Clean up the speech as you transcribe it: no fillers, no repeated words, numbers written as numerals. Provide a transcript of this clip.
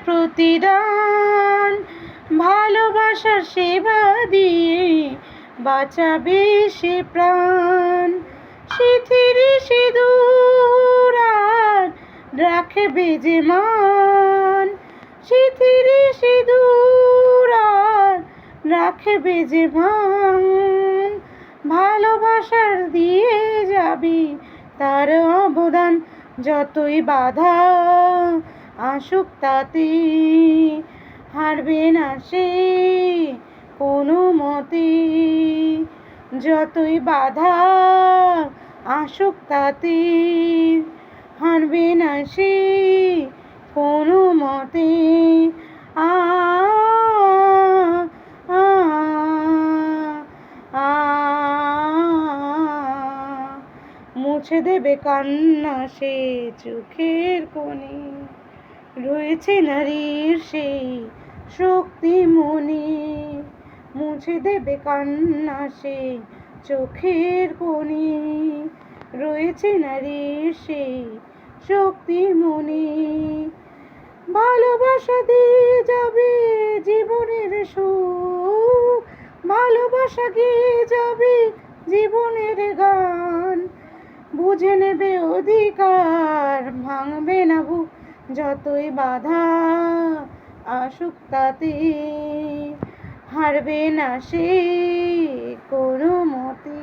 প্রতিদান, ভালোবাসার সেবা দিয়ে বাঁচাবে সে প্রাণ। সিথিরে সিঁদুর আর রাখবে যে মান, সিথিরে সিঁদুর আর রাখবে যে মান। ভালোবাসার দিয়ে যাবি তার অবদান, যতই বাধা আসুক তাতে হারবে না সে কোনো মতে। যতই বাধা আসুক তাতে হারবে না সে কোনো মতে। আ আ আ মুছে দেবে কান্না সে চোখের কোণে, রয়েছে নারীর সেই শক্তি মনে। মুছে দেবে কান্না সে চোখের কোণে, রয়েছে নারীর সেই শক্তি মনে। ভালোবাসা দিয়ে যাবে জীবনের সুখ, ভালোবাসা গিয়ে যাবে জীবনের গান। বুঝে নেবে অধিকার, ভাঙবে না বুক, যতই বাধা আসুক তাতে হারবে না সে কোনো মতে।